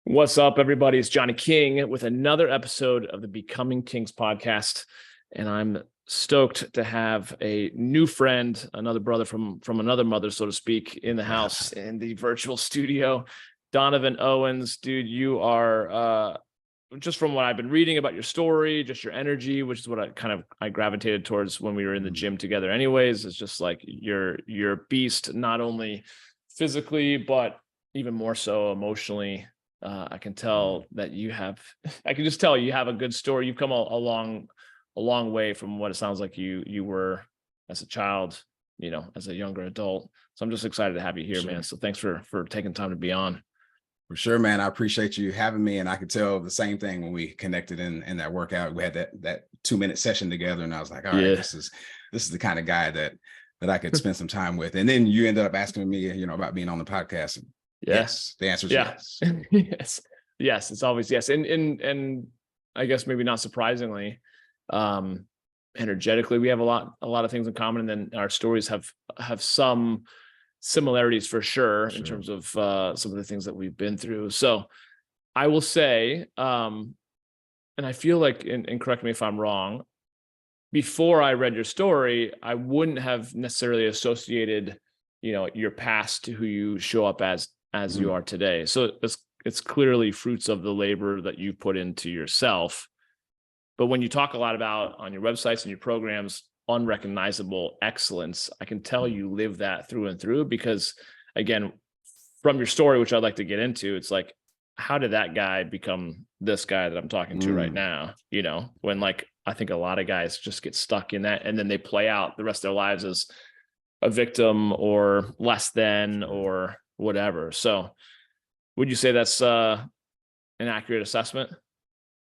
What's up, everybody? It's Johnny King with another episode of the Becoming Kings podcast. And I'm stoked to have a new friend, another brother from another mother, so to speak, in the house in the virtual studio. Donovan Owens, dude, you are just from what I've been reading about your story, just your energy, which is what I gravitated towards when we were in the gym together anyways. It's just like you're a beast, not only physically, but even more so emotionally. I can tell that I can just tell you have a good story. You've come a long way from what it sounds like you were as a child, as a younger adult. So I'm just excited to have you here, man. So thanks for taking time to be on. For sure, man. I appreciate you having me. And I could tell the same thing when we connected in that workout. We had that 2-minute session together, and I was like, all right, this is the kind of guy that I could spend some time with. And then you ended up asking me, about being on the podcast. Yes. The answer is yes. Yes. It's always yes. And I guess maybe not surprisingly, energetically, we have a lot of things in common. And then our stories have some similarities for sure in terms of some of the things that we've been through. So I will say, and I feel like, and correct me if I'm wrong, before I read your story, I wouldn't have necessarily associated, your past to who you show up as you are today. So it's clearly fruits of the labor that you put into yourself. But when you talk a lot about on your websites and your programs, unrecognizable excellence, I can tell you live that through and through, because again, from your story, which I'd like to get into, it's like, how did that guy become this guy that I'm talking to right now? When I think a lot of guys just get stuck in that, and then they play out the rest of their lives as a victim or less than or whatever. So would you say that's an accurate assessment?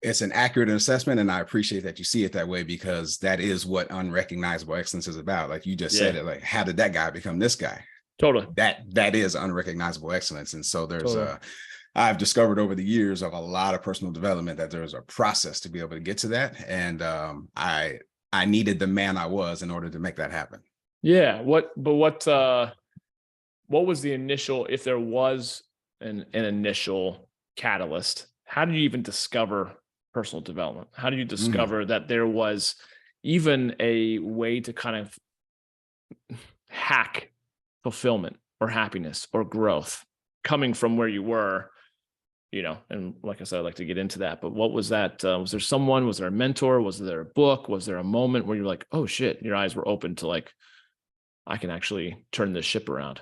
It's an accurate assessment, and I appreciate that you see it that way, because that is what unrecognizable excellence is about. Like you just said it, like, how did that guy become this guy? Totally. That is unrecognizable excellence. And so there's I've discovered over the years of a lot of personal development that there's a process to be able to get to that. And I needed the man I was in order to make that happen. Yeah. What was the initial, if there was an initial catalyst, how did you even discover personal development? How did you discover that there was even a way to kind of hack fulfillment or happiness or growth coming from where you were, and like I said, I'd like to get into that, but what was that? Was there someone, was there a mentor? Was there a book? Was there a moment where you're like, oh shit, your eyes were open to like, I can actually turn this ship around?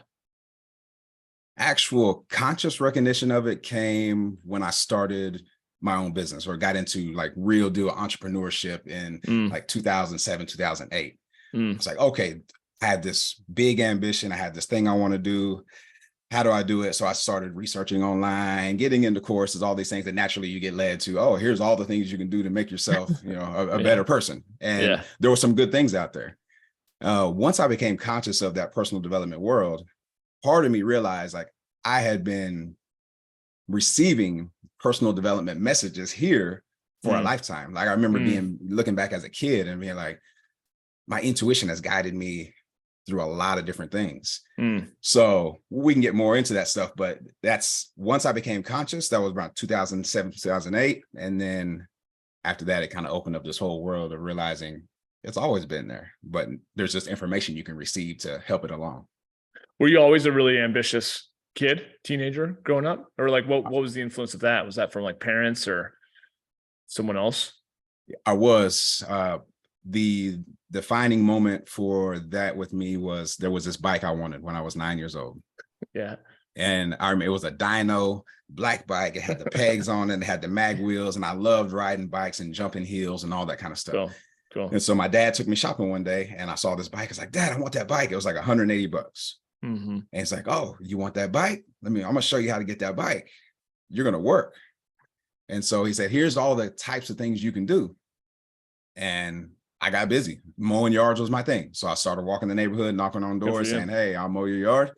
Actual conscious recognition of it came when I started my own business, or got into like real deal entrepreneurship in like 2007, 2008. It's like, okay, I had this big ambition. I had this thing I want to do. How do I do it? So I started researching online, getting into courses, all these things that naturally you get led to. Oh, here's all the things you can do to make yourself, a better person. And there were some good things out there. Once I became conscious of that personal development world, part of me realized like I had been receiving personal development messages here for a lifetime. Like I remember looking back as a kid and being like, my intuition has guided me through a lot of different things. So we can get more into that stuff, but that's once I became conscious, that was around 2007, 2008. And then after that, it kind of opened up this whole world of realizing it's always been there, but there's just information you can receive to help it along. Were you always a really ambitious kid, teenager growing up? Or like, what was the influence of that? Was that from like parents or someone else? I was. The defining moment for that with me was there was this bike I wanted when I was 9 years old. Yeah. And I remember it was a dyno black bike. It had the pegs on it. It had the mag wheels. And I loved riding bikes and jumping hills and all that kind of stuff. Cool. And so my dad took me shopping one day and I saw this bike. I was like, Dad, I want that bike. It was like $180. And it's like, oh, you want that bike? I'm going to show you how to get that bike. You're going to work. And so he said, here's all the types of things you can do. And I got busy. Mowing yards was my thing. So I started walking the neighborhood, knocking on doors saying, hey, I'll mow your yard.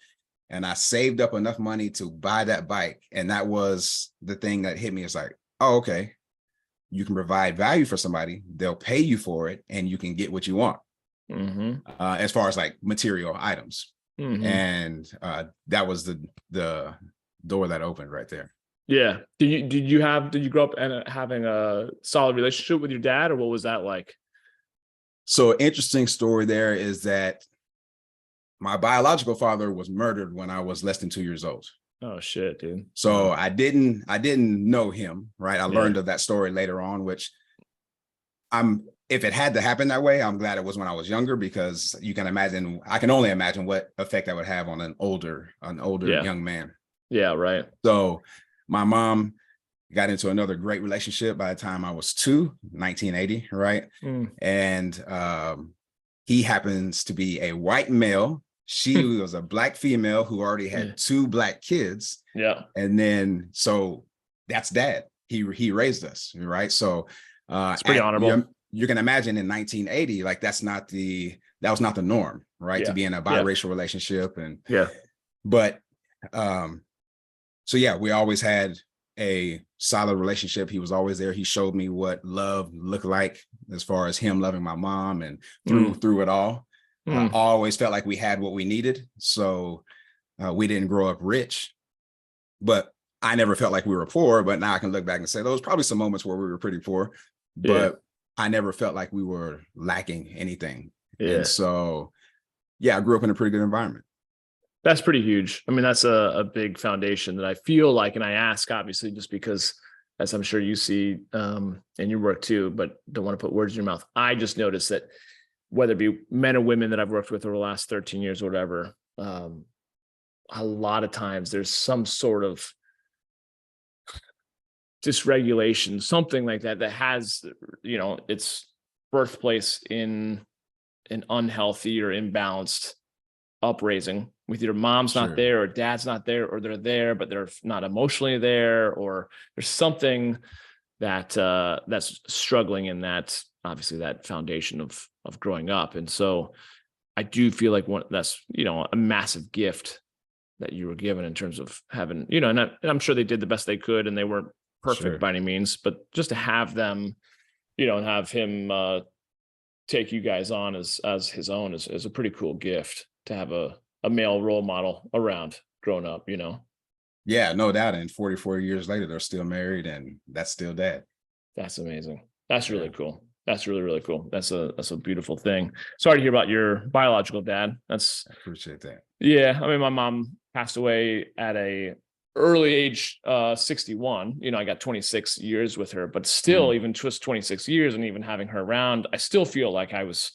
And I saved up enough money to buy that bike. And that was the thing that hit me. It's like, oh, okay, you can provide value for somebody. They'll pay you for it and you can get what you want. As far as like material items. And that was the door that opened right there. Yeah. Did you grow up and having a solid relationship with your dad, or what was that like? So interesting story there is that my biological father was murdered when I was less than 2 years old. Oh shit, dude. So Wow. I didn't know him, right? I learned of that story later on, which if it had to happen that way, I'm glad it was when I was younger, because I can only imagine what effect that would have on an older Yeah. young man. Yeah, right. So my mom got into another great relationship by the time I was 1980, right? And he happens to be a white male. She was a black female who already had 2 black kids. Yeah. And then, so that's dad. He raised us, right? So It's pretty honorable. You can imagine in 1980, like that was not the norm, right? To be in a biracial relationship. And but so yeah, we always had a solid relationship. He was always there. He showed me what love looked like, as far as him loving my mom, and through it all. I always felt like we had what we needed. So we didn't grow up rich, but I never felt like we were poor. But now I can look back and say there was probably some moments where we were pretty poor, but I never felt like we were lacking anything. And so, yeah, I grew up in a pretty good environment. That's pretty huge. I mean, that's a big foundation that I feel like, and I ask obviously just because, as I'm sure you see in your work too, but don't want to put words in your mouth. I just noticed that whether it be men or women that I've worked with over the last 13 years or whatever, a lot of times there's some sort of dysregulation, something like that, that has, its birthplace in an unhealthy or imbalanced upraising, with your mom's not there or dad's not there, or they're there but they're not emotionally there, or there's something that that's struggling in that, obviously, that foundation of growing up. And so I do feel like that's a massive gift that you were given in terms of having, and I'm sure they did the best they could and they weren't perfect by any means, but just to have them, and have him take you guys on as his own is a pretty cool gift to have a male role model around growing up, Yeah, no doubt. And 44 years later, they're still married, and that's still dad. That's amazing. That's really cool. That's really, really cool. That's a beautiful thing. Sorry to hear about your biological dad. I appreciate that. Yeah. I mean, my mom passed away at a early age, 61. I got 26 years with her, but still, even just 26 years and even having her around, I still feel like I was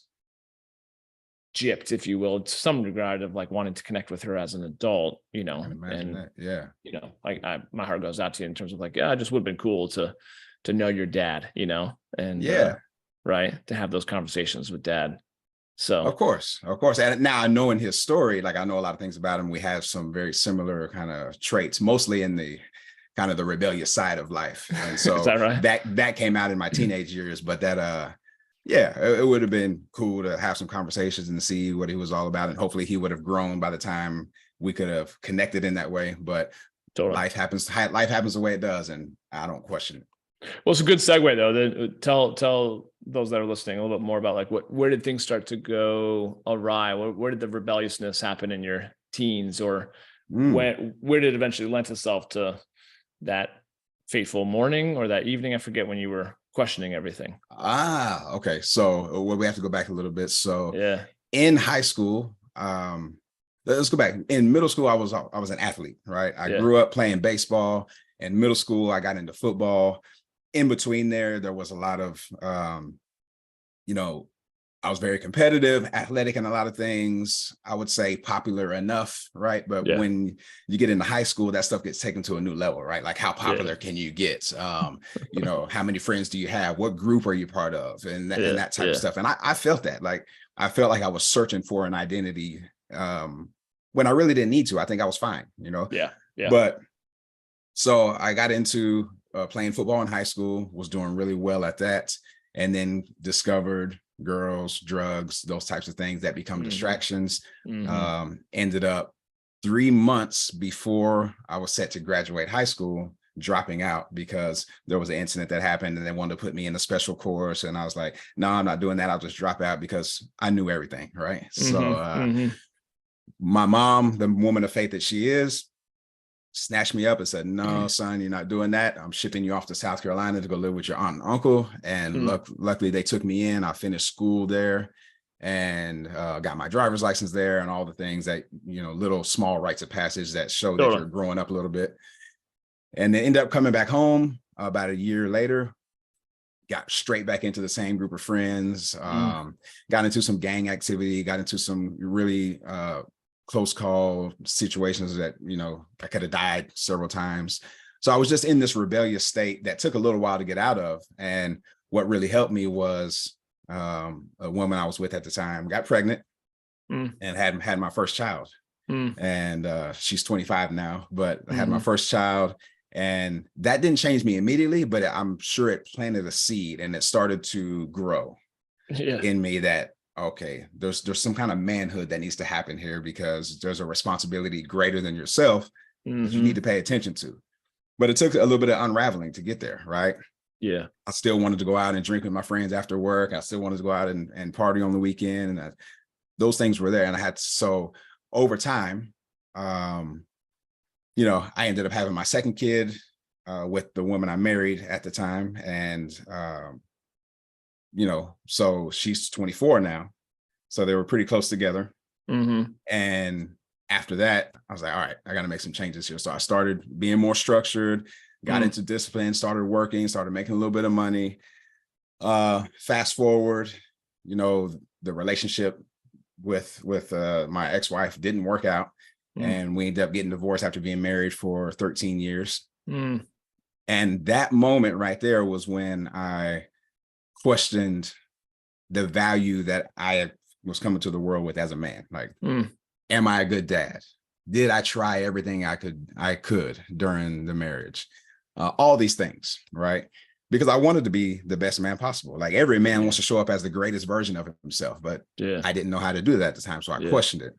gypped, if you will, to some regard, of like wanting to connect with her as an adult, and my heart goes out to you in terms of like, it just would have been cool to know your dad, and right, to have those conversations with dad. So of course. And now, knowing his story, like, I know a lot of things about him. We have some very similar kind of traits, mostly in the kind of the rebellious side of life. And so that came out in my teenage years, but that it would have been cool to have some conversations and see what he was all about. And hopefully he would have grown by the time we could have connected in that way. But life happens the way it does, and I don't question it. Well, it's a good segue though. Tell those that are listening a little bit more about like where did things start to go awry? Where did the rebelliousness happen in your teens, or where did it eventually lend itself to that fateful morning or that evening? I forget when you were questioning everything. Okay. So we have to go back a little bit. So in high school, let's go back. In middle school, I was an athlete, right? I grew up playing baseball. In middle school, I got into football. In between there was a lot of, I was very competitive, athletic in a lot of things. I would say popular enough, right? But when you get into high school, that stuff gets taken to a new level, right? Like, how popular can you get? How many friends do you have? What group are you part of? And that type of stuff. And I felt that, like, I felt like I was searching for an identity when I really didn't need to. I think I was fine, But so I got into playing football in high school, was doing really well at that, and then discovered girls, drugs, those types of things that become distractions. Ended up 3 months before I was set to graduate high school, dropping out because there was an incident that happened and they wanted to put me in a special course. And I was like, no, I'm not doing that. I'll just drop out, because I knew everything. Right. So my mom, the woman of faith that she is, snatched me up and said, no, son, you're not doing that. I'm shipping you off to South Carolina to go live with your aunt and uncle. And luckily they took me in. I finished school there and got my driver's license there and all the things that, little small rites of passage that show that you're growing up a little bit. And then ended up coming back home about a year later, got straight back into the same group of friends, got into some gang activity, got into some really close call situations that, I could have died several times. So I was just in this rebellious state that took a little while to get out of. And what really helped me was a woman I was with at the time got pregnant and had my first child. And she's 25 now, but I had my first child. And that didn't change me immediately, but I'm sure it planted a seed and it started to grow in me that, okay, there's some kind of manhood that needs to happen here because there's a responsibility greater than yourself that you need to pay attention to. But it took a little bit of unraveling to get there, right? Yeah. I still wanted to go out and drink with my friends after work. I still wanted to go out and party on the weekend. And those things were there. And so over time, I ended up having my second kid with the woman I married at the time. And, so she's 24 now. So they were pretty close together. And after that, I was like, all right, I got to make some changes here. So I started being more structured, got into discipline, started working, started making a little bit of money. Fast forward, the relationship with my ex-wife didn't work out. And we ended up getting divorced after being married for 13 years. And that moment right there was when I questioned the value that I was coming to the world with as a man. Like, am I a good dad? Did I try everything I could during the marriage? All these things, right? Because I wanted to be the best man possible. Like every man wants to show up as the greatest version of himself, but I didn't know how to do that at the time. So I questioned it.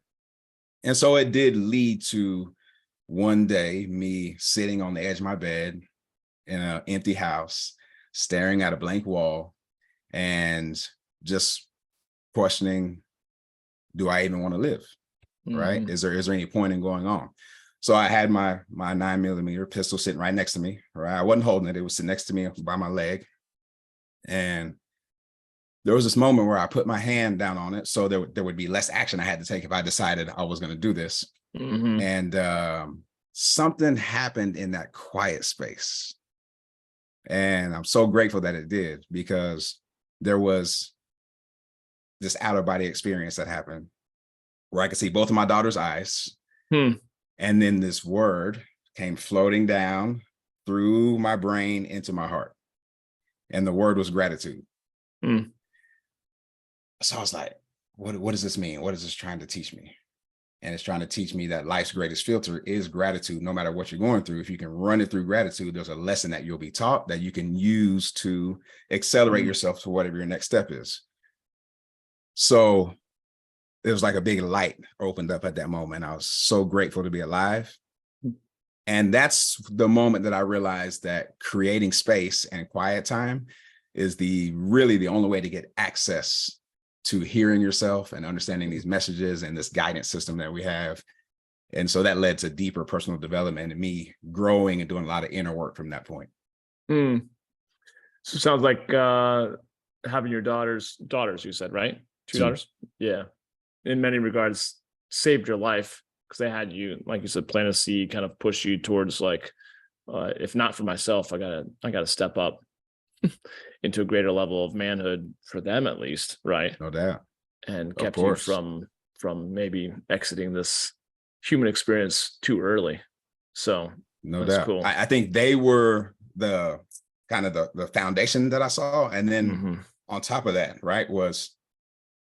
And so it did lead to one day me sitting on the edge of my bed in an empty house, staring at a blank wall and just questioning, do I even want to live? Right? Is there any point in going on? So I had my 9mm pistol sitting right next to me, right? I wasn't holding it. It was sitting next to me by my leg. And there was this moment where I put my hand down on it. So there would be less action I had to take if I decided I was going to do this. And something happened in that quiet space. And I'm so grateful that it did, because there was this out of body experience that happened where I could see both of my daughter's eyes. And then this word came floating down through my brain into my heart. And the word was gratitude. So I was like, what does this mean? What is this trying to teach me? And it's trying to teach me that life's greatest filter is gratitude. No matter what you're going through, if you can run it through gratitude, there's a lesson that you'll be taught that you can use to accelerate yourself to whatever your next step is. So it was like a big light opened up at that moment. I was so grateful to be alive. And that's the moment that I realized that creating space and quiet time is really the only way to get access to hearing yourself and understanding these messages and this guidance system that we have. And so that led to deeper personal development and me growing and doing a lot of inner work from that point. So it sounds like having your daughters, you said, right? Two daughters? Yeah. In many regards, saved your life because they had you, like you said, plant a seed, kind of push you towards like, if not for myself, I gotta step up into a greater level of manhood for them at least, right? No doubt. And kept you from maybe exiting this human experience too early. So no doubt. Cool. I think they were the kind of the foundation that I saw. And then on top of that, right, was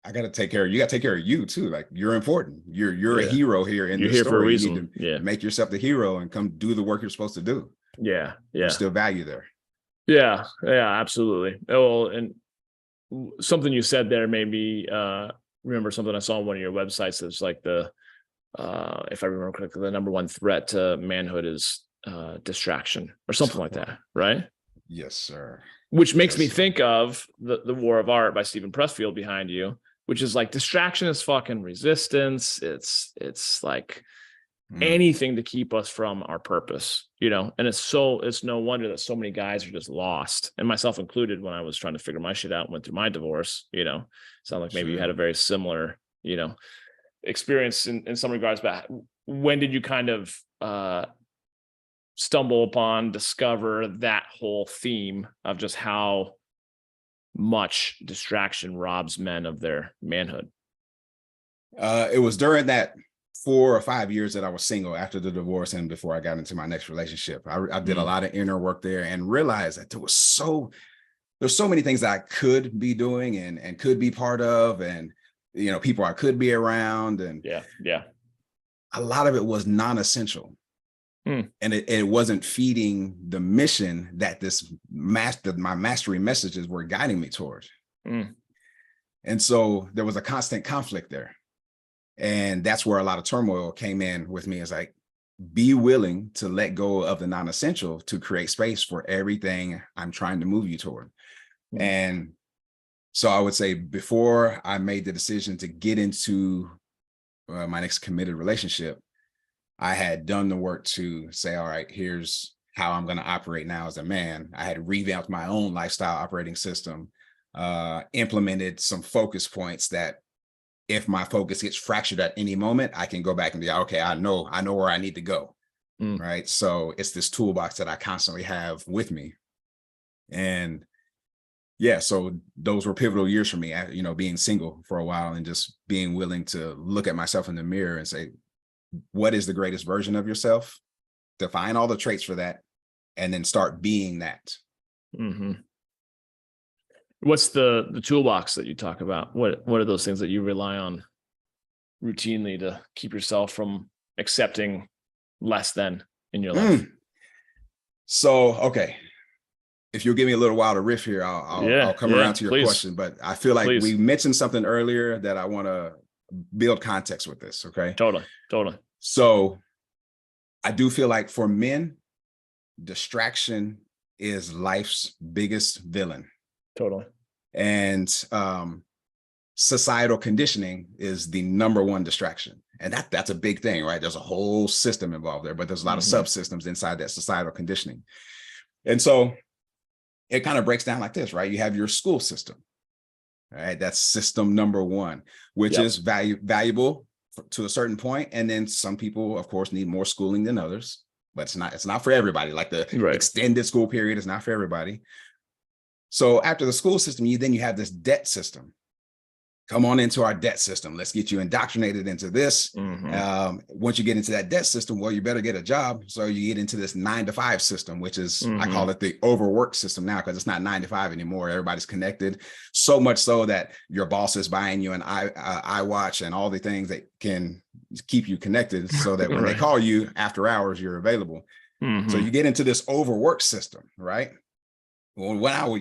I got to take care of you. Got to take care of you too. Like you're important. You're a hero here in this story. For a reason. You need to make yourself the hero and come do the work you're supposed to do. Yeah. There's still value there. Yeah, absolutely. Well, and something you said there made me remember something I saw on one of your websites. That's like if I remember correctly, the number one threat to manhood is distraction or something like that, right? Yes, sir. Which makes me think of the War of Art by Stephen Pressfield behind you, which is like distraction is fucking resistance. It's like anything to keep us from our purpose, and it's no wonder that so many guys are just lost, and myself included, when I was trying to figure my shit out and went through my divorce. Sound like maybe you had a very similar, experience in some regards, but when did you kind of stumble upon, discover that whole theme of just how much distraction robs men of their manhood? It was during that 4 or 5 years that I was single after the divorce and before I got into my next relationship. I did a lot of inner work there and realized that there's so many things that I could be doing and could be part of, and people I could be around, and a lot of it was non-essential. And it wasn't feeding the mission that my mastery messages were guiding me towards. And so there was a constant conflict there. And that's where a lot of turmoil came in with me. It's like, be willing to let go of the non-essential to create space for everything I'm trying to move you toward. And so I would say, before I made the decision to get into my next committed relationship, I had done the work to say, all right, here's how I'm going to operate now as a man. I had revamped my own lifestyle operating system, implemented some focus points that if my focus gets fractured at any moment, I can go back and be, okay, I know where I need to go. Right. So it's this toolbox that I constantly have with me. And so those were pivotal years for me, being single for a while and just being willing to look at myself in the mirror and say, what is the greatest version of yourself? Define all the traits for that, and then start being that. What's the toolbox that you talk about? What are those things that you rely on routinely to keep yourself from accepting less than in your life? So, okay, if you'll give me a little while to riff here, I'll come around to your question. But I feel like we mentioned something earlier that I want to build context with this. Okay. Totally. So I do feel like for men, distraction is life's biggest villain. Totally. And societal conditioning is the number one distraction. And that's a big thing, right? There's a whole system involved there, but there's a lot of subsystems inside that societal conditioning. And so it kind of breaks down like this, right? You have your school system, right? That's system number one, which is valuable to a certain point. And then some people, of course, need more schooling than others, but it's not for everybody. Like the extended school period is not for everybody. So after the school system, you have this debt system. Come on into our debt system. Let's get you indoctrinated into this. Once you get into that debt system, well, you better get a job. So you get into this 9-to-5 system, which is, I call it the overwork system now, because it's not 9 to 5 anymore. Everybody's connected, so much so that your boss is buying you an iWatch and all the things that can keep you connected so that when they call you after hours, you're available. So you get into this overwork system, right? Well,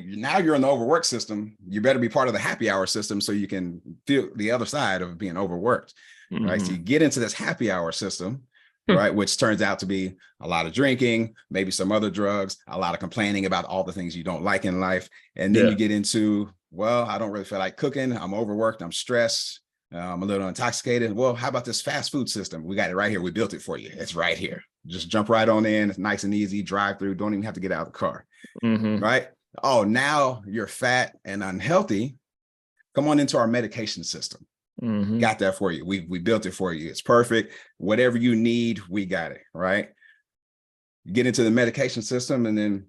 now you're in the overwork system, you better be part of the happy hour system so you can feel the other side of being overworked, right? So you get into this happy hour system, right? Which turns out to be a lot of drinking, maybe some other drugs, a lot of complaining about all the things you don't like in life. And then you get into, well, I don't really feel like cooking. I'm overworked. I'm stressed. I'm a little intoxicated. Well, how about this fast food system? We got it right here. We built it for you. It's right here. Just jump right on in. It's nice and easy. Drive through. Don't even have to get out of the car. Right? Oh, now you're fat and unhealthy. Come on into our medication system. Got that for you. We built it for you. It's perfect. Whatever you need, we got it. Right? You get into the medication system, and then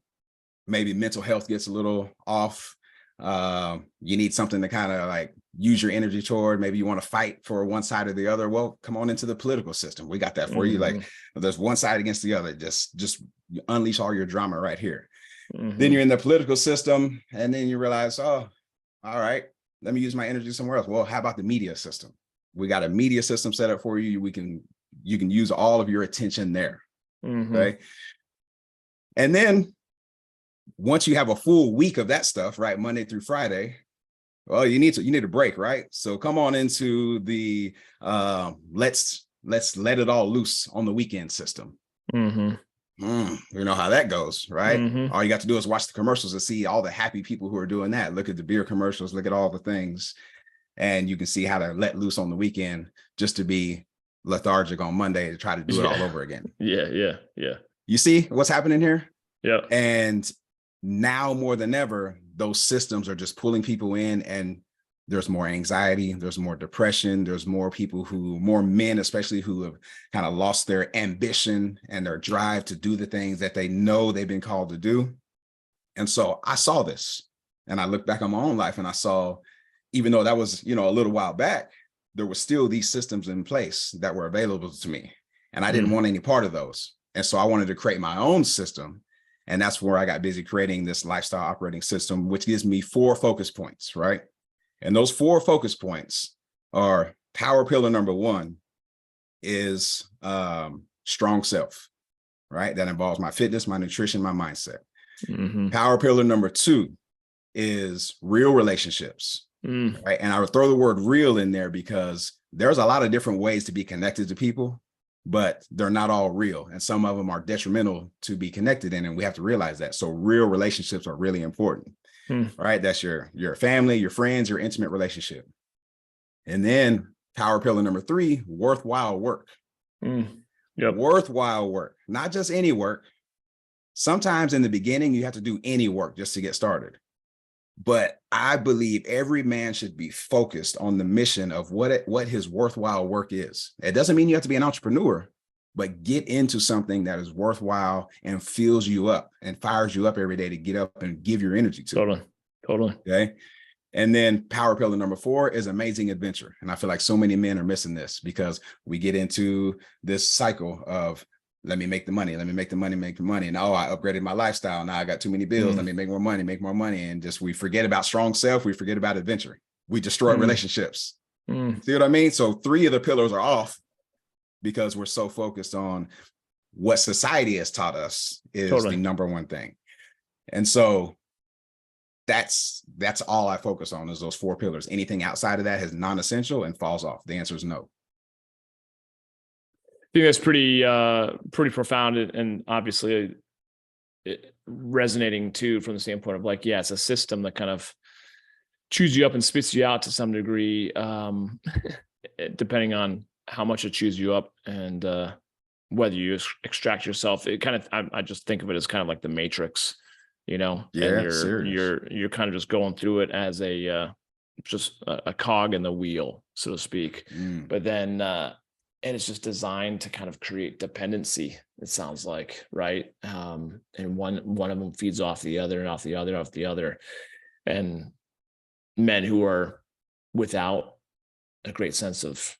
maybe mental health gets a little off. You need something to kind of like use your energy toward. Maybe you want to fight for one side or the other. Well, come on into the political system. We got that for you. Like, there's one side against the other. Just unleash all your drama right here. Then you're in the political system, and then you realize, oh, all right, let me use my energy somewhere else. Well, how about the media system? We got a media system set up for you. You can use all of your attention there. Right. And then once you have a full week of that stuff, right, Monday through Friday, well, you need a break, right? So come on into the let's let it all loose on the weekend system. You know how that goes, right? All you got to do is watch the commercials and see all the happy people who are doing that. Look at the beer commercials, look at all the things, and you can see how to let loose on the weekend just to be lethargic on Monday to try to do it all over again. Yeah. You see what's happening here? Yeah. And now more than ever, those systems are just pulling people in, and there's more anxiety, there's more depression, there's more men especially, who have kind of lost their ambition and their drive to do the things that they know they've been called to do. And so I saw this, and I looked back on my own life, and I saw, even though that was, a little while back, there were still these systems in place that were available to me, and I didn't want any part of those. And so I wanted to create my own system. And that's where I got busy creating this lifestyle operating system, which gives me 4 focus points, right? And those 4 focus points are: power pillar number 1 is strong self, right? That involves my fitness, my nutrition, my mindset. Power pillar number 2 is real relationships, right? And I would throw the word real in there because there's a lot of different ways to be connected to people, but they're not all real. And some of them are detrimental to be connected in, and we have to realize that. So real relationships are really important, right? That's your family, your friends, your intimate relationship. And then power pillar number 3, worthwhile work. Yep. Worthwhile work, not just any work. Sometimes in the beginning, you have to do any work just to get started. But I believe every man should be focused on the mission of what his worthwhile work is. It doesn't mean you have to be an entrepreneur, but get into something that is worthwhile and fills you up and fires you up every day to get up and give your energy to. Totally. Okay. And then power pillar number 4 is amazing adventure. And I feel like so many men are missing this because we get into this cycle of, let me make the money, make the money. And I upgraded my lifestyle. Now I got too many bills. Let me make more money. And just, we forget about strong self. We forget about adventure. We destroy relationships. See what I mean? So 3 of the pillars are off because we're so focused on what society has taught us is the number one thing. And so that's all I focus on, is those 4 pillars. Anything outside of that is non-essential and falls off. The answer is no. I think that's pretty profound, and obviously resonating too, from the standpoint of like, yeah, it's a system that kind of chews you up and spits you out to some degree, depending on how much it chews you up and whether you extract yourself. It kind of, I just think of it as kind of like the Matrix, Yeah, and you're kind of just going through it as just a cog in the wheel, so to speak. But then and it's just designed to kind of create dependency, it sounds like, right? And one of them feeds off the other and off the other. And men who are without a great sense of,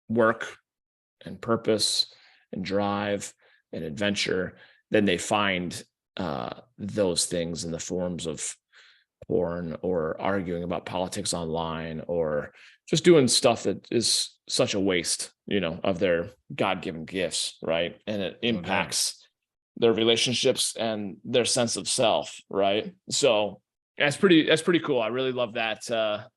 work and purpose and drive and adventure, then they find those things in the forms of porn or arguing about politics online or just doing stuff that is such a waste, of their God-given gifts, right? And it impacts their relationships and their sense of self, right? So that's pretty cool. I really love that.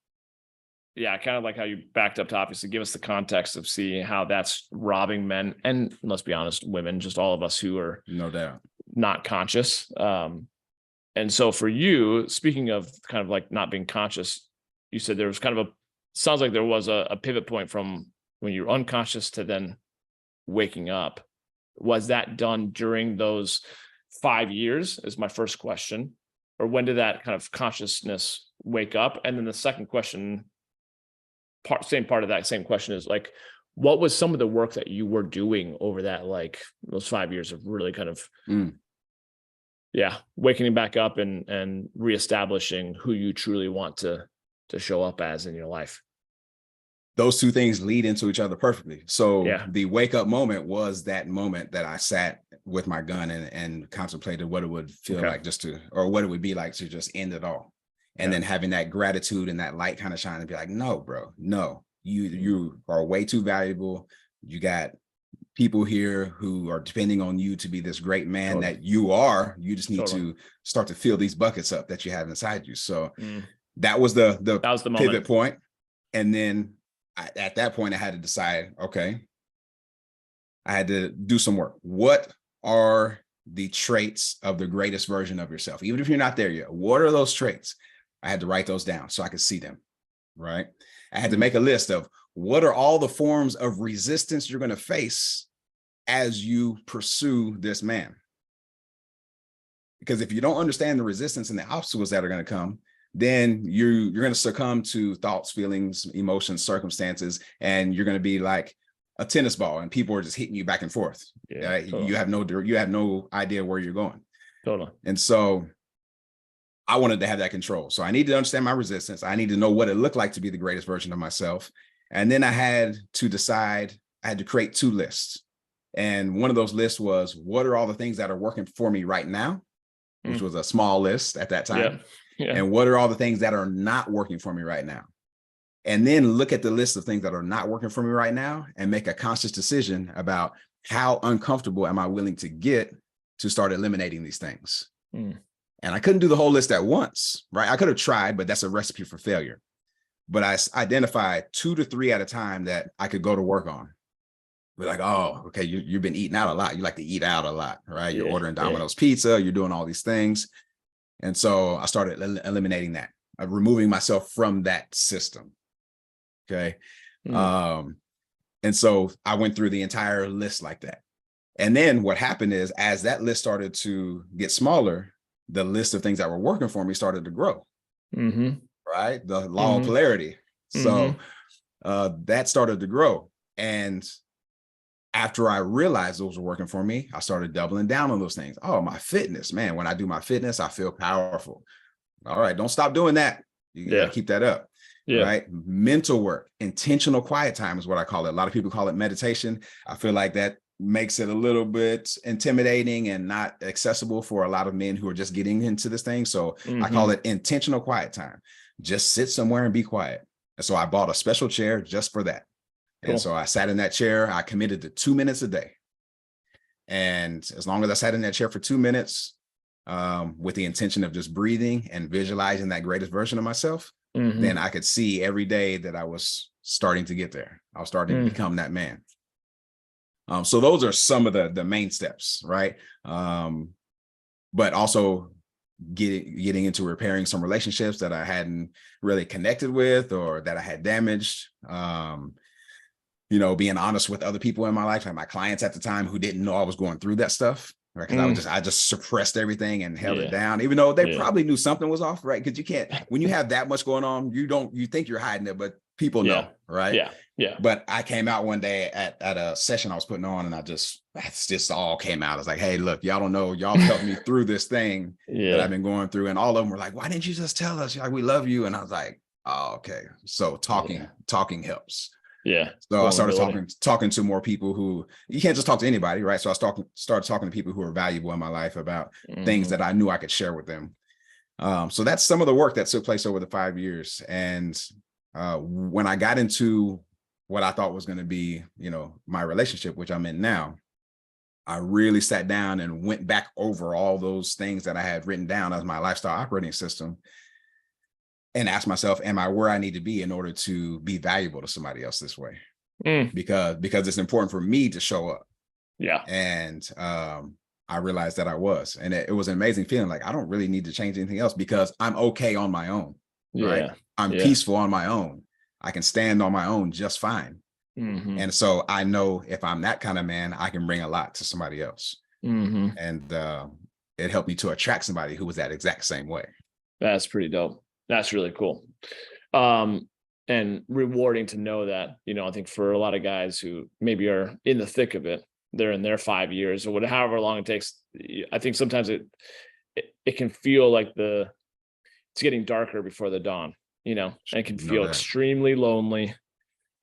Yeah, kind of like how you backed up to obviously give us the context of seeing how that's robbing men, and let's be honest, women, just all of us who are no doubt not conscious. And so for you, speaking of kind of like not being conscious, you said there was kind of sounds like there was a pivot point from when you were unconscious to then waking up. Was that done during those 5 years is my first question, or when did that kind of consciousness wake up? And then the second question, same part of that same question, is like, what was some of the work that you were doing over that, like those 5 years of really kind of, waking back up and reestablishing who you truly want to show up as in your life? Those 2 things lead into each other perfectly. So the wake up moment was that moment that I sat with my gun and contemplated what it would feel like or what it would be like to just end it all. And then having that gratitude and that light kind of shine and be like, no, bro, no, you are way too valuable. You got people here who are depending on you to be this great man that you are. You just need to start to fill these buckets up that you have inside you. So that was the pivot point. And then at that point, I had to decide, okay, I had to do some work. What are the traits of the greatest version of yourself? Even if you're not there yet, what are those traits? I had to write those down so I could see them, right? I had to make a list of what are all the forms of resistance you're going to face as you pursue this man? Because if you don't understand the resistance and the obstacles that are going to come, then you're going to succumb to thoughts, feelings, emotions, circumstances, and you're going to be like a tennis ball, and people are just hitting you back and forth. Yeah, totally. You have no idea where you're going. Totally. And so I wanted to have that control. So I needed to understand my resistance. I need to know what it looked like to be the greatest version of myself. And then I had to decide, I had to create 2 lists. And one of those lists was, what are all the things that are working for me right now? Which was a small list at that time. Yeah. And what are all the things that are not working for me right now? And then look at the list of things that are not working for me right now and make a conscious decision about how uncomfortable am I willing to get to start eliminating these things. And I couldn't do the whole list at once, right? I could have tried, but that's a recipe for failure. But I identified 2 to 3 at a time that I could go to work on. We're like, oh, okay, you've been eating out a lot. You like to eat out a lot, right? You're ordering Domino's pizza, you're doing all these things. And so I started eliminating that, removing myself from that system. Okay. And so I went through the entire list like that. And then what happened is, as that list started to get smaller, the list of things that were working for me started to grow. Right? The law of polarity. So that started to grow. And after I realized those were working for me, I started doubling down on those things. Oh, my fitness, man. When I do my fitness, I feel powerful. All right, don't stop doing that. You gotta keep that up. Right? Mental work, intentional quiet time is what I call it. A lot of people call it meditation. I feel like that makes it a little bit intimidating and not accessible for a lot of men who are just getting into this thing. So I call it intentional quiet time. Just sit somewhere and be quiet. And so I bought a special chair just for that. Cool. And so I sat in that chair. I committed to 2 minutes a day. And as long as I sat in that chair for 2 minutes, with the intention of just breathing and visualizing that greatest version of myself, then I could see every day that I was starting to get there. I was starting to become that man. So those are some of the main steps, right? But also getting into repairing some relationships that I hadn't really connected with or that I had damaged. Being honest with other people in my life, like my clients at the time who didn't know I was going through that stuff, right? Because I just suppressed everything and held it down, even though they probably knew something was off, right? Because you can't, when you have that much going on, you think you're hiding it, but people know, right? Yeah. But I came out one day at a session I was putting on, and it's just all came out. I was like, hey, look, y'all don't know, y'all helped me through this thing that I've been going through. And all of them were like, why didn't you just tell us? Like, we love you. And I was like, oh, okay. So talking helps. Yeah. So I started talking to more people who, you can't just talk to anybody, right? So I started talking to people who are valuable in my life about things that I knew I could share with them. So that's some of the work that took place over the 5 years. And when I got into what I thought was going to be, my relationship, which I'm in now, I really sat down and went back over all those things that I had written down as my lifestyle operating system and asked myself, am I where I need to be in order to be valuable to somebody else this way? Because it's important for me to show up. Yeah. And I realized that I was, and it was an amazing feeling. Like, I don't really need to change anything else because I'm okay on my own. Right. I'm peaceful on my own. I can stand on my own just fine. And so I know if I'm that kind of man, I can bring a lot to somebody else. And it helped me to attract somebody who was that exact same way. That's pretty dope. That's really cool. And rewarding to know that, I think for a lot of guys who maybe are in the thick of it, they're in their 5 years or whatever, however long it takes. I think sometimes it can feel like it's getting darker before the dawn, and it can feel extremely lonely.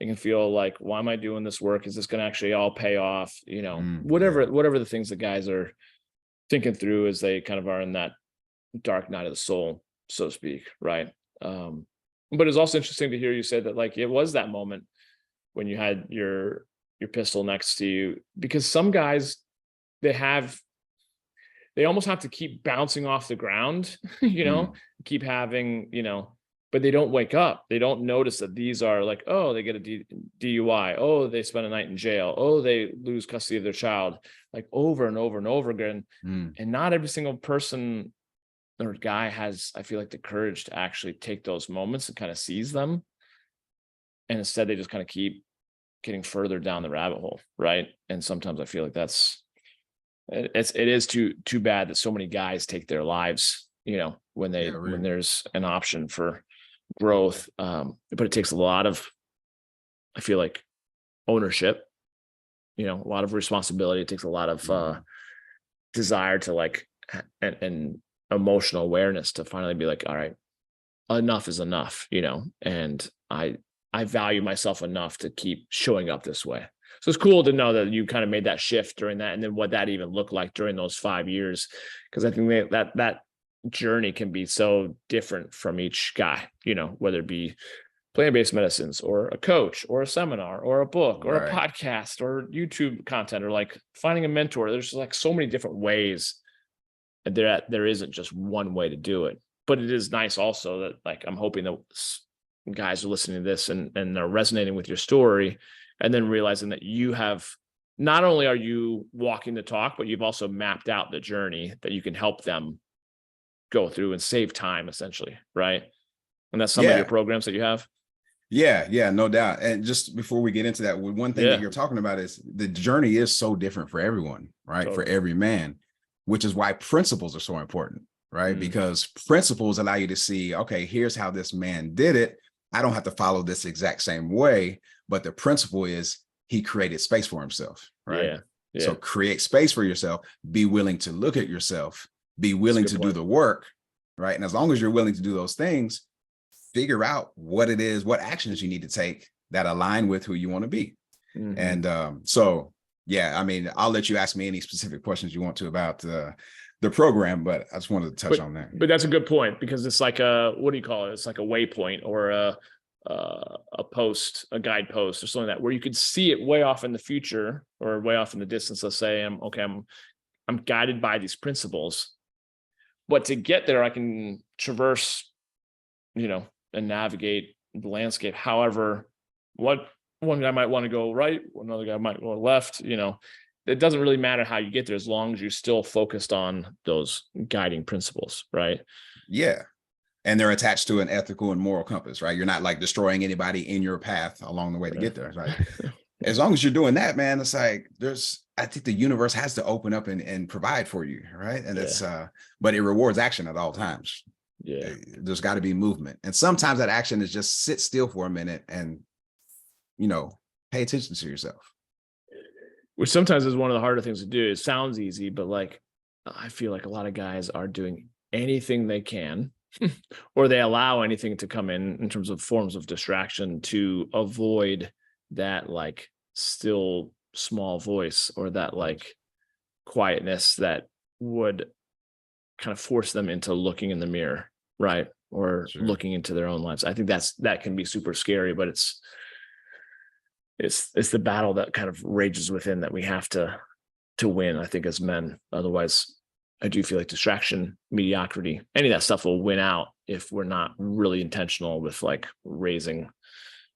It can feel like, why am I doing this work? Is this going to actually all pay off? Whatever the things that guys are thinking through as they kind of are in that dark night of the soul, so to speak. Right. But it's also interesting to hear you say that, like, it was that moment when you had your pistol next to you, because some guys, they almost have to keep bouncing off the ground, keep having, but they don't wake up. They don't notice that these are like, oh, they get a DUI. Oh, they spend a night in jail. Oh, they lose custody of their child, like over and over and over again. And not every single person or guy has, I feel like, the courage to actually take those moments and kind of seize them. And instead they just kind of keep getting further down the rabbit hole. Right. And sometimes I feel like it is too bad that so many guys take their lives, when there's an option for growth. But it takes a lot of, I feel like, ownership, a lot of responsibility. It takes a lot of desire to and emotional awareness to finally be like, all right, enough is enough, and I value myself enough to keep showing up this way. So it's cool to know that you kind of made that shift during that, and then what that even looked like during those 5 years, because I think that journey can be so different from each guy, whether it be plant-based medicines or a coach or a seminar or a book or a podcast or YouTube content or like finding a mentor. There's like so many different ways that there isn't just one way to do it. But it is nice also that, like, I'm hoping that guys are listening to this and they're resonating with your story, and then realizing that you have, not only are you walking the talk, but you've also mapped out the journey that you can help them go through and save time, essentially. Right. And that's some of your programs that you have. Yeah, no doubt. And just before we get into that, one thing that you're talking about is the journey is so different for everyone, right? Totally. For every man, which is why principles are so important, right? Because principles allow you to see, okay, here's how this man did it. I don't have to follow this exact same way, but the principle is he created space for himself, right? Yeah. So create space for yourself, be willing to look at yourself, be willing to do the work, right? And as long as you're willing to do those things, figure out what it is, what actions you need to take that align with who you want to be. And so, yeah, I mean, I'll let you ask me any specific questions you want to about the program, but I just wanted to touch on that. But that's a good point, because it's like what do you call it? It's like a waypoint or a post, a guidepost or something like that, where you could see it way off in the future or way off in the distance. Let's say I'm guided by these principles, but to get there, I can traverse, and navigate the landscape. However, what one guy might want to go right, another guy might go left, it doesn't really matter how you get there, as long as you're still focused on those guiding principles, right? Yeah. And they're attached to an ethical and moral compass, right? You're not like destroying anybody in your path along the way to get there, right? As long as you're doing that, man, it's like I think the universe has to open up and provide for you, right? And it's but it rewards action at all times. Yeah, there's got to be movement, and sometimes that action is just sit still for a minute and pay attention to yourself, which sometimes is one of the harder things to do. It sounds easy, but like, I feel like a lot of guys are doing anything they can or they allow anything to come in terms of forms of distraction to avoid that like still small voice or that like quietness that would kind of force them into looking in the mirror, right? Or looking into their own lives. I think that can be super scary, but it's the battle that kind of rages within that we have to win, I think, as men. Otherwise, I do feel like distraction, mediocrity, any of that stuff will win out if we're not really intentional with like raising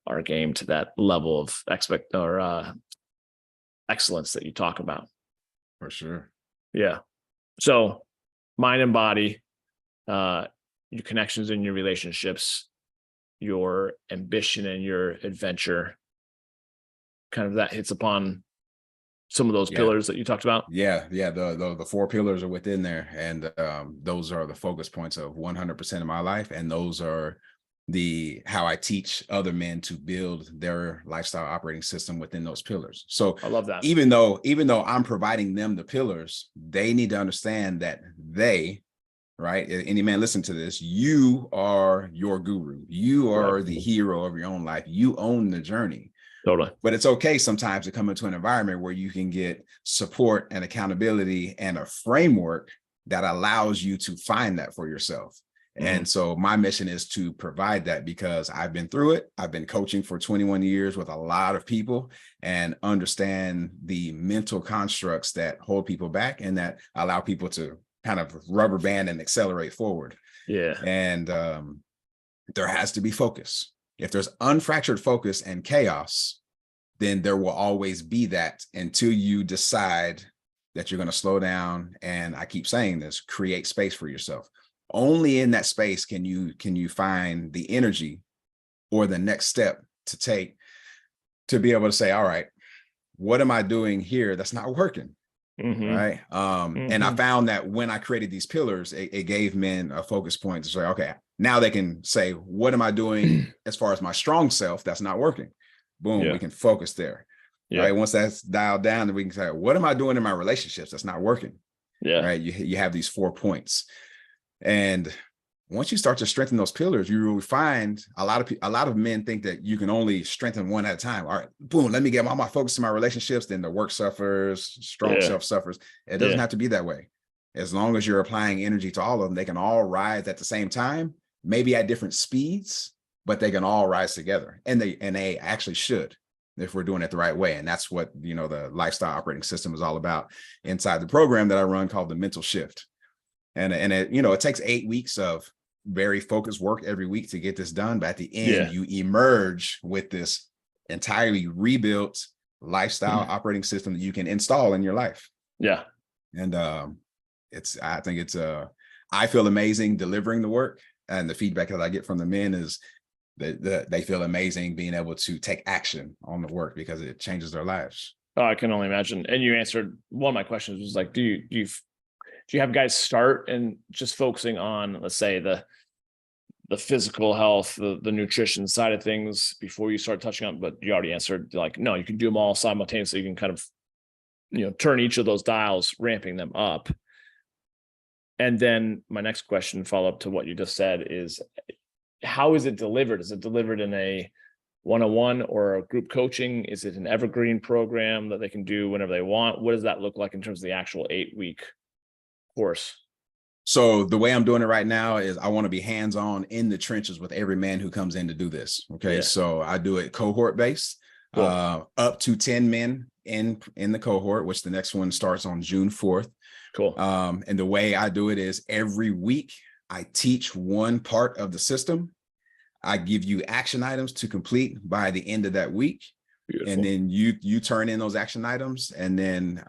our game to that level of excellence that you talk about. For sure. Yeah. So mind and body, your connections in your relationships, your ambition and your adventure, kind of that hits upon some of those pillars that you talked about. Yeah. The 4 pillars are within there. And those are the focus points of 100% of my life. And those are how I teach other men to build their lifestyle operating system within those pillars. So I love that. Even though I'm providing them the pillars, they need to understand that right? Any man listen to this, you are your guru. You are the hero of your own life. You own the journey. Totally. But it's okay sometimes to come into an environment where you can get support and accountability and a framework that allows you to find that for yourself. And so my mission is to provide that, because I've been through it. I've been coaching for 21 years with a lot of people and understand the mental constructs that hold people back and that allow people to kind of rubber band and accelerate forward. Yeah. And there has to be focus. If there's unfractured focus and chaos, then there will always be that until you decide that you're going to slow down. And I keep saying this, create space for yourself. Only in that space can you find the energy or the next step to take to be able to say, all right, what am I doing here that's not working? Right. And I found that when I created these pillars, it gave men a focus point to say, okay, now they can say, what am I doing as far as my strong self that's not working? Boom, we can focus there. Right. Once that's dialed down, then we can say, what am I doing in my relationships that's not working? Right. You have these 4 points. And once you start to strengthen those pillars, you will find a lot of men think that you can only strengthen one at a time. All right, boom, let me get all my focus in my relationships. Then the work suffers, strong self suffers. It doesn't have to be that way. As long as you're applying energy to all of them, they can all rise at the same time, maybe at different speeds, but they can all rise together. And they actually should, if we're doing it the right way. And that's what, the lifestyle operating system is all about inside the program that I run called the Mental Shift. And it, it takes 8 weeks of very focused work every week to get this done. But at the end, you emerge with this entirely rebuilt lifestyle operating system that you can install in your life. Yeah. And I feel amazing delivering the work, and the feedback that I get from the men is that they feel amazing being able to take action on the work because it changes their lives. Oh, I can only imagine. And you answered one of my questions, was like, do you have guys start and just focusing on, let's say, the physical health, the nutrition side of things before you start touching on, but you already answered, like, no, you can do them all simultaneously. You can kind of, turn each of those dials, ramping them up. And then my next question, follow up to what you just said, is how is it delivered? Is it delivered in a one-on-one or a group coaching? Is it an evergreen program that they can do whenever they want? What does that look like in terms of the actual 8-week course? So the way I'm doing it right now is I want to be hands-on in the trenches with every man who comes in to do this. Okay. So I do it cohort based, up to 10 men in the cohort, which the next one starts on June 4th. Cool. And the way I do it is every week I teach one part of the system. I give you action items to complete by the end of that week. Beautiful. And then you turn in those action items, and then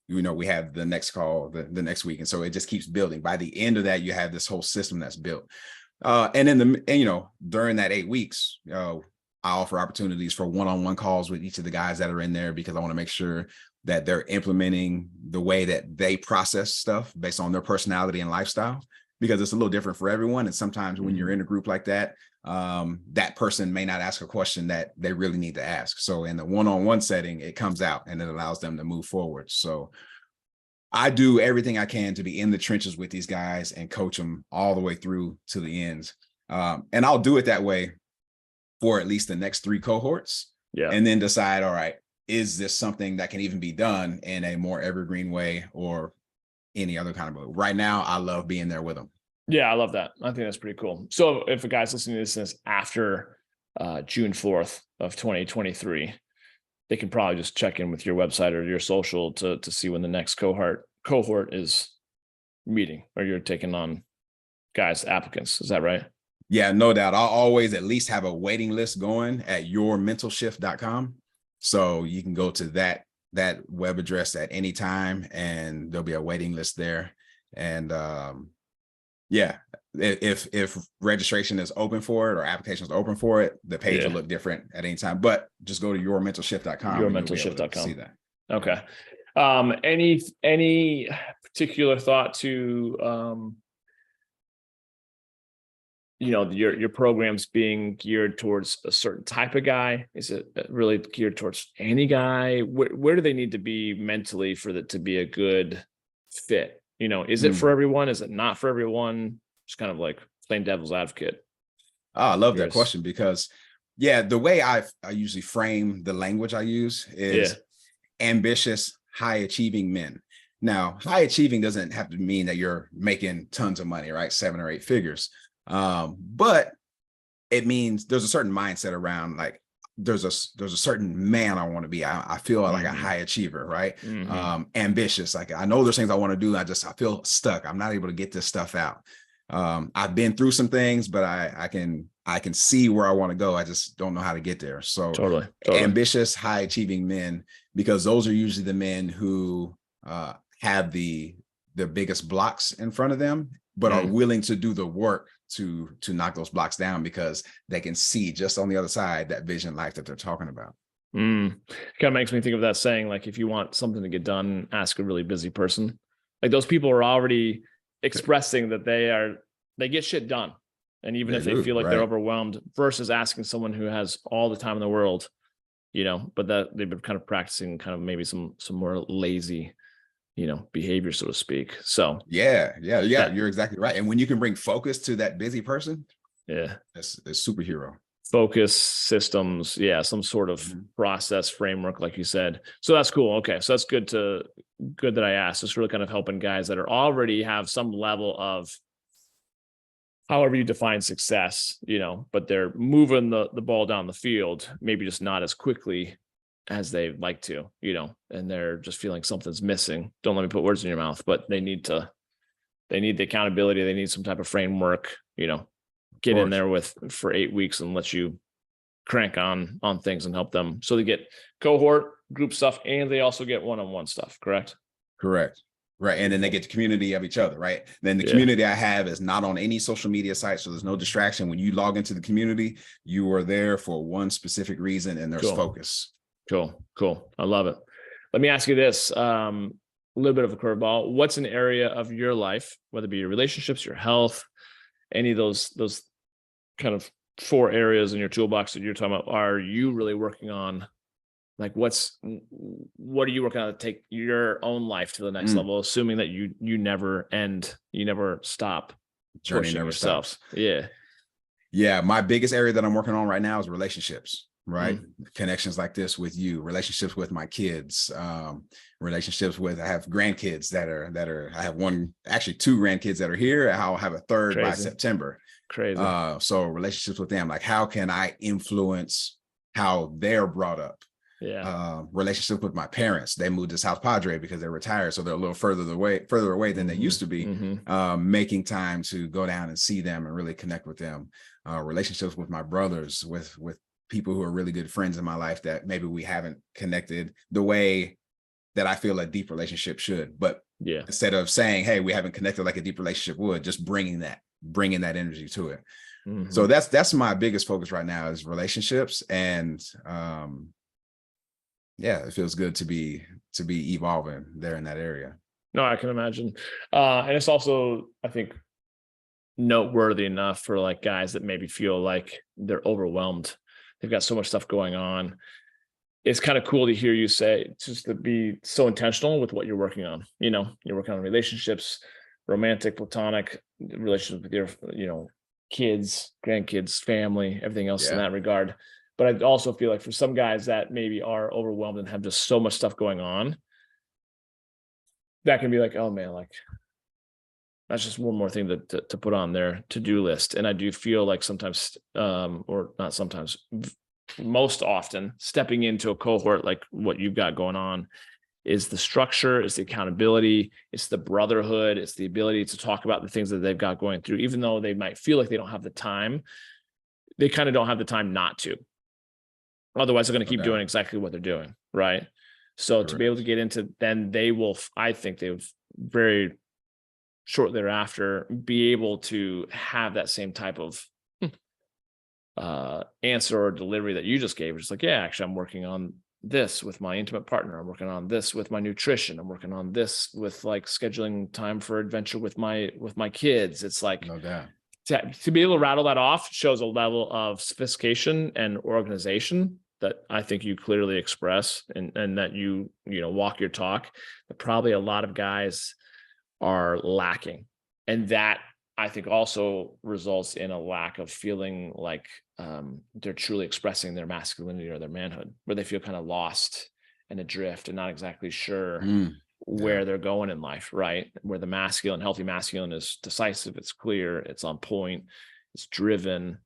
we have the next call the next week. And so it just keeps building. By the end of that, you have this whole system that's built. And during that 8 weeks, I offer opportunities for one-on-one calls with each of the guys that are in there, because I want to make sure that they're implementing the way that they process stuff based on their personality and lifestyle, because it's a little different for everyone. And sometimes when you're in a group like that, that person may not ask a question that they really need to ask. So in the one-on-one setting, it comes out and it allows them to move forward. So I do everything I can to be in the trenches with these guys and coach them all the way through to the ends. And I'll do it that way for at least the next 3 cohorts. Yeah. And then decide, all right, is this something that can even be done in a more evergreen way or any other kind of way? Right now, I love being there with them. Yeah, I love that. I think that's pretty cool. So if a guy's listening to this after June 4th of 2023, they can probably just check in with your website or your social to see when the next cohort is meeting, or you're taking on guys, applicants. Is that right? Yeah, no doubt. I'll always at least have a waiting list going at yourmentalshift.com. So you can go to that web address at any time, and there'll be a waiting list there. And if registration is open for it or application is open for it, the page will look different at any time. But just go to yourmentalshift.com. Yourmentalshift.com. See that. Okay. Any particular thought to your programs being geared towards a certain type of guy? Is it really geared towards any guy? Where do they need to be mentally for that to be a good fit? Is it for everyone? Is it not for everyone? Just kind of like playing devil's advocate. Oh, I love that question, because the way I usually frame the language I use is ambitious, high achieving men. Now, high achieving doesn't have to mean that you're making tons of money, right? 7 or 8 figures. But it means there's a certain mindset around, like, there's a certain man I want to be. I feel like a high achiever, right? Ambitious. Like, I know there's things I want to do. I feel stuck. I'm not able to get this stuff out. I've been through some things, but I can see where I want to go. I just don't know how to get there. So totally. Ambitious, high achieving men, because those are usually the men who have the the biggest blocks in front of them, but are willing to do the work to knock those blocks down because they can see just on the other side that vision life that they're talking about. Kind of makes me think of that saying, like, if you want something to get done, ask a really busy person. Like, those people are already expressing that they get shit done. And even if they feel like they're overwhelmed, versus asking someone who has all the time in the world, but that they've been kind of practicing kind of maybe some more lazy, behavior, so to speak. So yeah, you're exactly right. And when you can bring focus to that busy person, it's a superhero. Focus, systems, some sort of process framework, like you said. So that's cool. Okay, so that's good that I asked. It's really kind of helping guys that are already have some level of, however you define success, but they're moving the ball down the field, maybe just not as quickly as they'd like to, and they're just feeling something's missing. Don't let me put words in your mouth, but they need the accountability. They need some type of framework, get in there for 8 weeks and let you crank on things and help them. So they get cohort, group stuff, and they also get one-on-one stuff, correct? Correct. Right. And then they get the community of each other, right? Then the community I have is not on any social media site. So there's no distraction. When you log into the community, you are there for one specific reason, and there's focus. Cool. I love it. Let me ask you this, a little bit of a curveball. What's an area of your life, whether it be your relationships, your health, any of those kind of 4 areas in your toolbox that you're talking about, are you really working on? Like, what are you working on to take your own life to the next level, assuming that you never end, you never stop journey, never stops. Yeah. My biggest area that I'm working on right now is relationships, right? Connections like this with you, relationships with my kids, relationships with, I have grandkids that are, I have 2 grandkids that are here. I'll have a third by September. Crazy. So relationships with them, like, how can I influence how they're brought up? Relationship with my parents. They moved to South Padre because they're retired, so they're a little further away than they used to be. Making time to go down and see them and really connect with them. Relationships with my brothers, with people who are really good friends in my life that maybe we haven't connected the way that I feel a deep relationship should. But instead of saying, hey, we haven't connected like a deep relationship would, just bringing that energy to it. So that's my biggest focus right now, is relationships. And it feels good to be evolving there in that area. No, I can imagine. And it's also, I think, noteworthy enough for like guys that maybe feel like they're overwhelmed. They've got so much stuff going on. It's kind of cool to hear you say, just to be so intentional with what you're working on. You're working on relationships, romantic, platonic relationships with your, kids, grandkids, family, everything else in that regard. But I also feel like for some guys that maybe are overwhelmed and have just so much stuff going on, that can be like, oh man, like, that's just one more thing to put on their to-do list. And I do feel like sometimes, or not sometimes, most often, stepping into a cohort like what you've got going on is the structure, is the accountability, it's the brotherhood, it's the ability to talk about the things that they've got going through, even though they might feel like they don't have the time. They kind of don't have the time not to. Otherwise, they're going to keep doing exactly what they're doing, right? So to be able to get into, then they will, I think they would very shortly thereafter be able to have that same type of answer or delivery that you just gave. It's like, actually, I'm working on this with my intimate partner. I'm working on this with my nutrition. I'm working on this with like scheduling time for adventure with my kids. It's like, no doubt. To be able to rattle that off shows a level of sophistication and organization that I think you clearly express, and that you walk your talk, that probably a lot of guys are lacking. And that, I think, also results in a lack of feeling like they're truly expressing their masculinity or their manhood, where they feel kind of lost and adrift and not exactly sure where they're going in life, right? Where the healthy masculine is decisive, it's clear, it's on point, it's driven,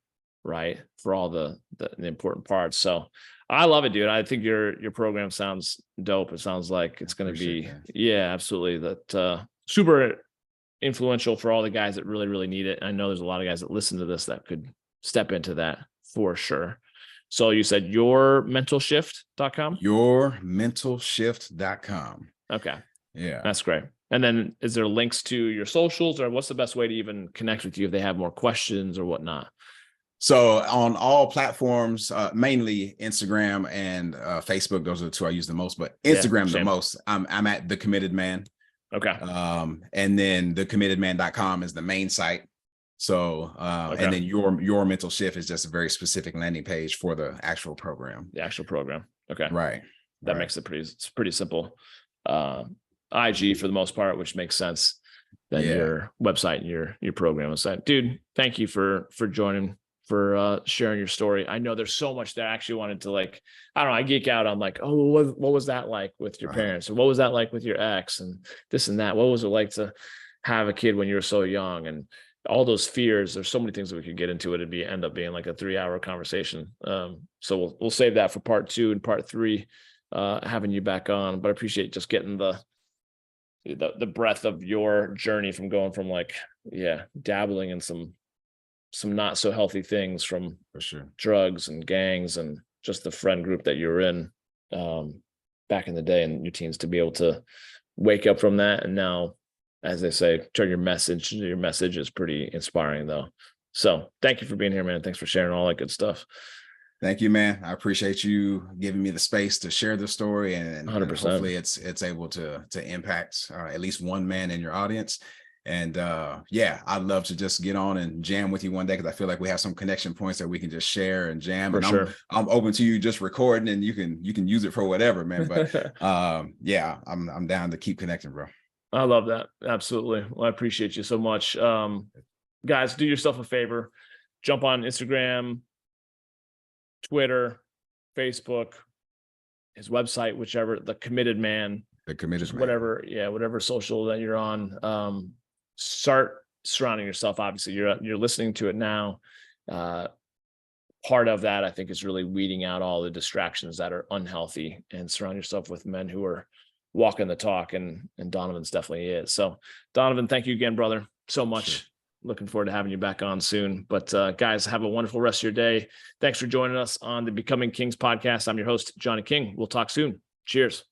right, for all the important parts. So I love it, dude. I think your program sounds dope. It sounds like it's going to be, absolutely, that super influential for all the guys that really, really need it. I know there's a lot of guys that listen to this that could step into that for sure. So you said yourmentalshift.com? Yourmentalshift.com. Okay. Yeah. That's great. And then is there links to your socials, or what's the best way to even connect with you if they have more questions or whatnot? So on all platforms, mainly Instagram and Facebook, those are the two I use the most, but Instagram the most. I'm at The Committed Man. Okay. And then thecommittedman.com is the main site. So, and then your mental shift is just a very specific landing page for the actual program. The actual program. Okay. Right. That makes it pretty simple. IG for the most part, which makes sense. Then your website and your program website. Dude, thank you for joining, for sharing your story. I know there's so much that I actually wanted to, like, I don't know, I geek out on like, oh, what was that like with your parents? Or what was that like with your ex and this and that? What was it like to have a kid when you were so young? And all those fears. There's so many things that we could get into. It'd end up being like a 3-hour conversation. So we'll save that for part 2 and part 3, having you back on. But I appreciate just getting the breadth of your journey from going from like, dabbling in some not so healthy things, from for sure drugs and gangs and just the friend group that you were in back in the day in your teens, to be able to wake up from that. And now, as they say, turn your message. Your message is pretty inspiring though. So thank you for being here, man. Thanks for sharing all that good stuff. Thank you, man. I appreciate you giving me the space to share the story, and 100%. Hopefully it's able to impact at least one man in your audience. And I'd love to just get on and jam with you one day, because I feel like we have some connection points that we can just share and jam. For sure. I'm open to you just recording, and you can use it for whatever, man. But I'm down to keep connecting, bro. I love that. Absolutely. Well, I appreciate you so much. Guys, do yourself a favor. Jump on Instagram, Twitter, Facebook, his website, whichever, The Committed Man. The Committed Man. Whatever social that you're on. Start surrounding yourself. Obviously, you're listening to it now. Part of that, I think, is really weeding out all the distractions that are unhealthy, and surround yourself with men who are walking the talk, and Donovan's definitely is. So Donovan, thank you again, brother, so much. Sure. Looking forward to having you back on soon. But guys, have a wonderful rest of your day. Thanks for joining us on the Becoming Kings podcast. I'm your host, Johnny King. We'll talk soon. Cheers.